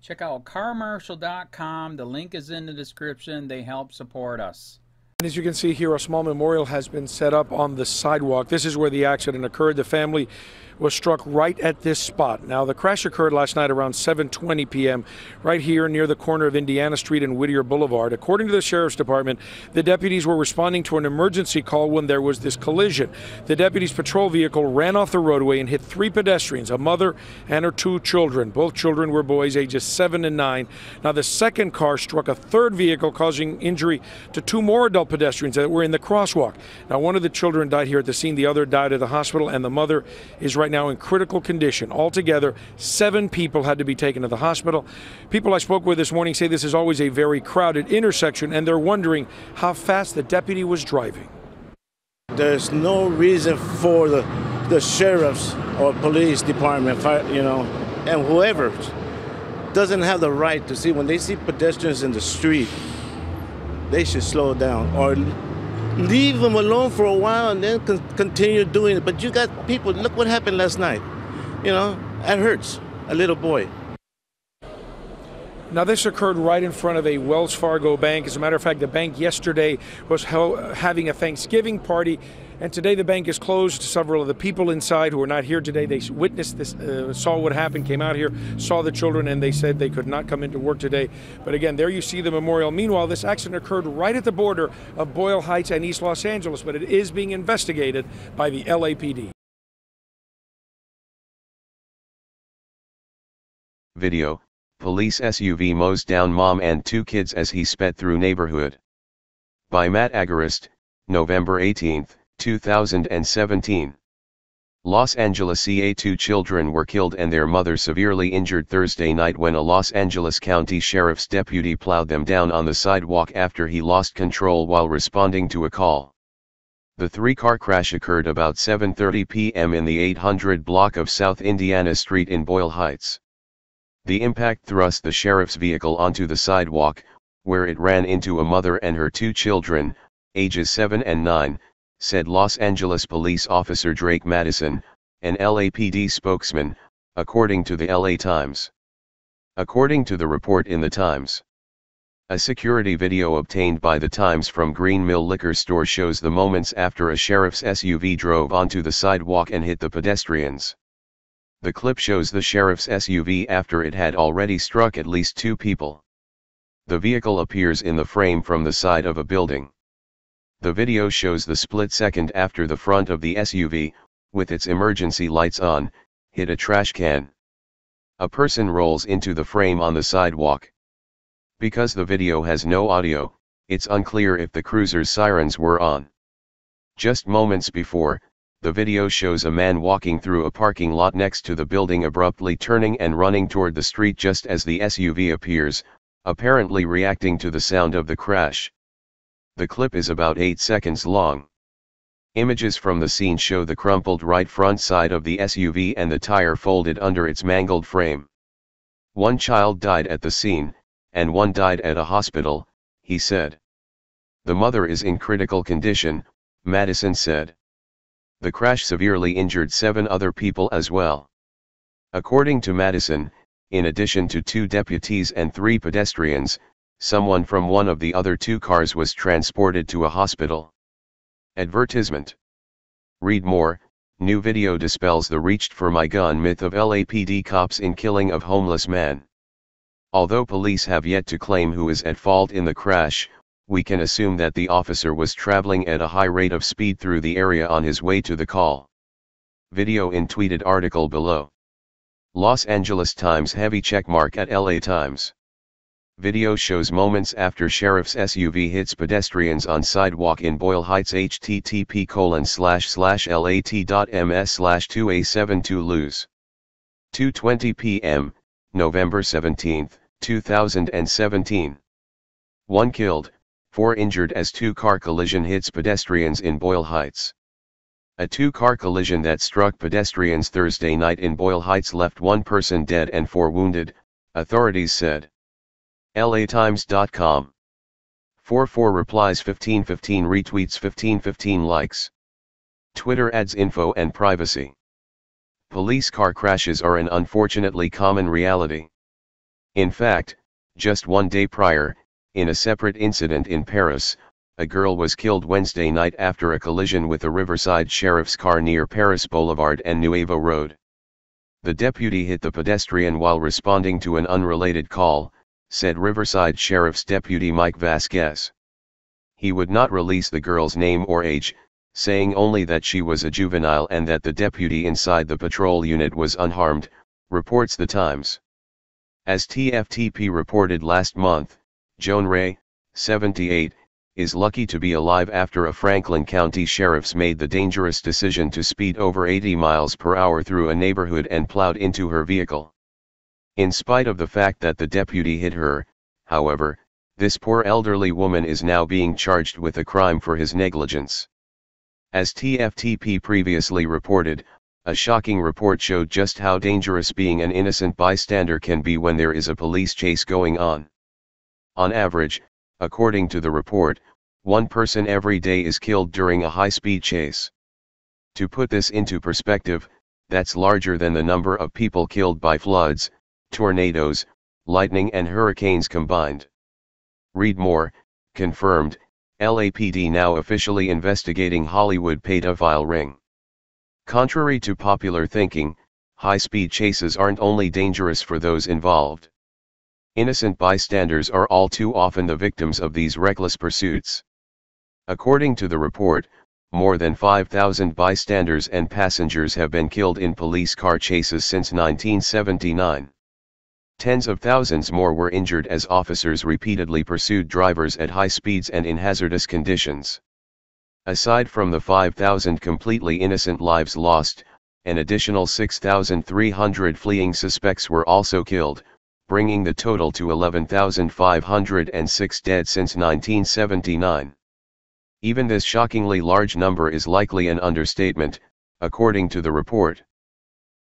Check out carmarshal.com. The link is in the description. They help support us. As you can see here, a small memorial has been set up on the sidewalk. This is where the accident occurred. The family was struck right at this spot. Now, the crash occurred last night around 7:20 p.m. right here near the corner of Indiana Street and Whittier Boulevard. According to the Sheriff's Department, the deputies were responding to an emergency call when there was this collision. The deputies' patrol vehicle ran off the roadway and hit 3 pedestrians, a mother and her 2 children. Both children were boys ages 7 and 9. Now, the second car struck a third vehicle, causing injury to 2 more adult pedestrians that were in the crosswalk. Now, one of the children died here at the scene. The other died at the hospital, and the mother is right now in critical condition. Altogether, 7 people had to be taken to the hospital. People I spoke with this morning say this is always a very crowded intersection, and they're wondering how fast the deputy was driving. There's no reason for the sheriffs or police department, and whoever doesn't have the right to see when they see pedestrians in the street, they should slow down or leave them alone for a while and then continue doing it. But you got people, look what happened last night. That hurts. A little boy. Now, this occurred right in front of a Wells Fargo bank. As a matter of fact, the bank yesterday was having a Thanksgiving party, and today the bank is closed. Several of the people inside who are not here today, they witnessed this, saw what happened, came out here, saw the children, and they said they could not come into work today. But again, there you see the memorial. Meanwhile, this accident occurred right at the border of Boyle Heights and East Los Angeles, but it is being investigated by the LAPD. Video: Police SUV mows down mom and 2 kids as he sped through neighborhood. By Matt Agarist, November 18, 2017. Los Angeles CA 2 children were killed and their mother severely injured Thursday night when a Los Angeles County Sheriff's deputy plowed them down on the sidewalk after he lost control while responding to a call. The 3-car crash occurred about 7:30 p.m. in the 800 block of South Indiana Street in Boyle Heights. The impact thrust the sheriff's vehicle onto the sidewalk, where it ran into a mother and her 2 children, ages 7 and 9, said Los Angeles Police Officer Drake Madison, an LAPD spokesman, according to the LA Times. According to the report in the Times, a security video obtained by the Times from Green Mill Liquor Store shows the moments after a sheriff's SUV drove onto the sidewalk and hit the pedestrians. The clip shows the sheriff's SUV after it had already struck at least 2 people. The vehicle appears in the frame from the side of a building. The video shows the split second after the front of the SUV, with its emergency lights on, hit a trash can. A person rolls into the frame on the sidewalk. Because the video has no audio, it's unclear if the cruiser's sirens were on. Just moments before, the video shows a man walking through a parking lot next to the building abruptly turning and running toward the street just as the SUV appears, apparently reacting to the sound of the crash. The clip is about 8 seconds long. Images from the scene show the crumpled right front side of the SUV and the tire folded under its mangled frame. 1 child died at the scene, and 1 died at a hospital, he said. The mother is in critical condition, Madison said. The crash severely injured 7 other people as well. According to Madison, in addition to 2 deputies and 3 pedestrians, someone from one of the other 2 cars was transported to a hospital. Advertisement. Read more. New video dispels the reached for my gun myth of LAPD cops in killing of homeless man. Although police have yet to claim who is at fault in the crash, we can assume that the officer was traveling at a high rate of speed through the area on his way to the call. Video in tweeted article below. Los Angeles Times heavy checkmark at LA Times. Video shows moments after sheriff's SUV hits pedestrians on sidewalk in Boyle Heights. http://lat.ms/2a72lose. 2:20 p.m., November 17, 2017. 1 killed, 4 injured as 2-car collision hits pedestrians in Boyle Heights. A 2-car collision that struck pedestrians Thursday night in Boyle Heights left 1 person dead and 4 wounded, authorities said. LATimes.com. 44 replies 1515 retweets 1515 likes. Twitter adds info and privacy. Police car crashes are an unfortunately common reality. In fact, just one day prior, in a separate incident in Paris, a girl was killed Wednesday night after a collision with a Riverside Sheriff's car near Paris Boulevard and Nuevo Road. The deputy hit the pedestrian while responding to an unrelated call, said Riverside Sheriff's Deputy Mike Vasquez. He would not release the girl's name or age, saying only that she was a juvenile and that the deputy inside the patrol unit was unharmed, reports The Times. As TFTP reported last month, Joan Ray, 78, is lucky to be alive after a Franklin County sheriff's made the dangerous decision to speed over 80 miles per hour through a neighborhood and plowed into her vehicle. In spite of the fact that the deputy hit her, however, this poor elderly woman is now being charged with a crime for his negligence. As TFTP previously reported, a shocking report showed just how dangerous being an innocent bystander can be when there is a police chase going on. On average, according to the report, one person every day is killed during a high-speed chase. To put this into perspective, that's larger than the number of people killed by floods, tornadoes, lightning and hurricanes combined. Read more. Confirmed, LAPD now officially investigating Hollywood pedophile ring. Contrary to popular thinking, high-speed chases aren't only dangerous for those involved. Innocent bystanders are all too often the victims of these reckless pursuits. According to the report, more than 5,000 bystanders and passengers have been killed in police car chases since 1979. Tens of thousands more were injured as officers repeatedly pursued drivers at high speeds and in hazardous conditions. Aside from the 5,000 completely innocent lives lost, an additional 6,300 fleeing suspects were also killed, bringing the total to 11,506 dead since 1979. Even this shockingly large number is likely an understatement, according to the report.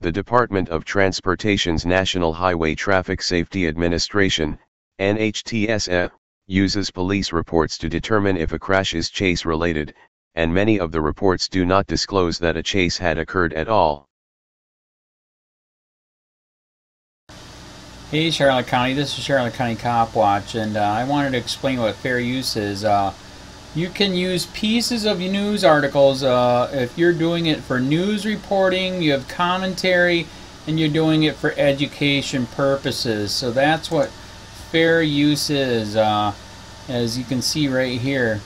The Department of Transportation's National Highway Traffic Safety Administration, NHTSA, uses police reports to determine if a crash is chase-related, and many of the reports do not disclose that a chase had occurred at all. Hey Charlotte County, this is Charlotte County COPWATCH, and I wanted to explain what fair use is. You can use pieces of news articles if you're doing it for news reporting, you have commentary, and you're doing it for education purposes. So that's what fair use is, as you can see right here.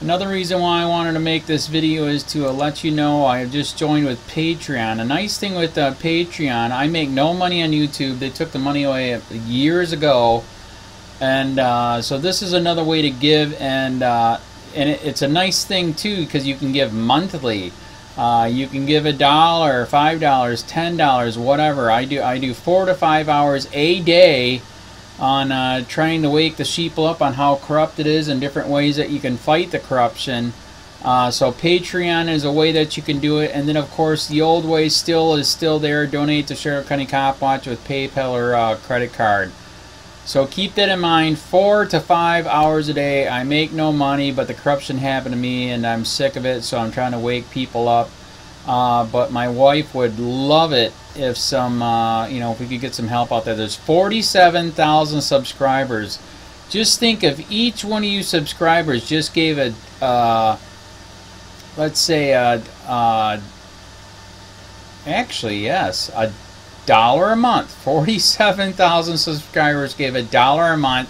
Another reason why I wanted to make this video is to let you know I have just joined with Patreon. A nice thing with Patreon, I make no money on YouTube. They took the money away years ago, and so this is another way to give, and it's a nice thing too because you can give monthly. You can give $1, $5, $10, whatever. I do 4 to 5 hours a day on trying to wake the sheeple up on how corrupt it is and different ways that you can fight the corruption. So Patreon is a way that you can do it, and then of course the old way is still there. Donate to Charlotte County COPWATCH with PayPal or credit card. So keep that in mind. 4 to 5 hours a day. I make no money, but the corruption happened to me and I'm sick of it, so I'm trying to wake people up. But my wife would love it if if we could get some help out there. There's 47,000 subscribers. Just think if each one of you subscribers just gave let's say actually yes, $1 a month. 47,000 subscribers gave $1 a month.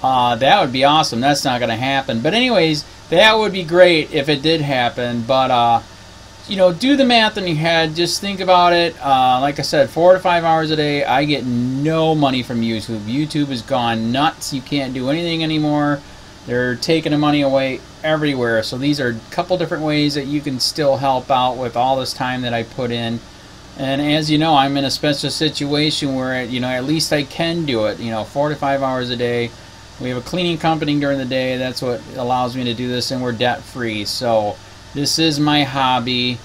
That would be awesome. That's not going to happen. But anyways, that would be great if it did happen. But do the math in your head. Just think about it. Like I said, 4 to 5 hours a day. I get no money from YouTube. YouTube has gone nuts. You can't do anything anymore. They're taking the money away everywhere. So these are a couple different ways that you can still help out with all this time that I put in. And as you know, I'm in a special situation where, at least I can do it, 4 to 5 hours a day. We have a cleaning company during the day. That's what allows me to do this, and we're debt-free. So this is my hobby.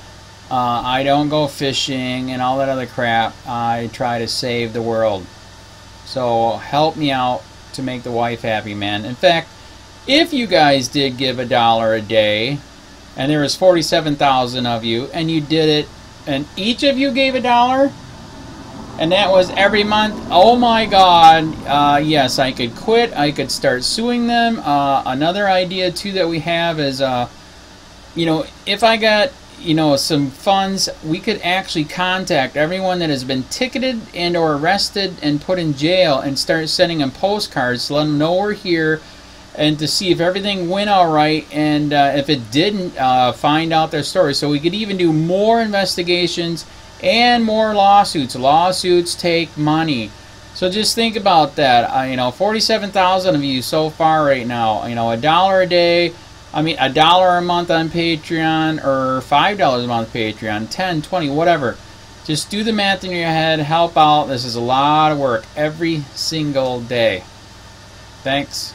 I don't go fishing and all that other crap. I try to save the world. So help me out to make the wife happy, man. In fact, if you guys did give $1 a day, and there was 47,000 of you, and you did it, and each of you gave $1, And that was every month. Oh my God. Yes, I could quit. I could start suing them. Another idea too that we have is, you know, if I got, you know, some funds, we could actually contact everyone that has been ticketed and or arrested and put in jail and start sending them postcards to let them know we're here, and to see if everything went all right, and if it didn't, find out their story. So we could even do more investigations and more lawsuits. Lawsuits take money. So just think about that. You know, 47,000 of you so far right now. You know, $1 a day. I mean, $1 a month on Patreon, or $5 a month Patreon, 10, 20, whatever. Just do the math in your head. Help out. This is a lot of work every single day. Thanks.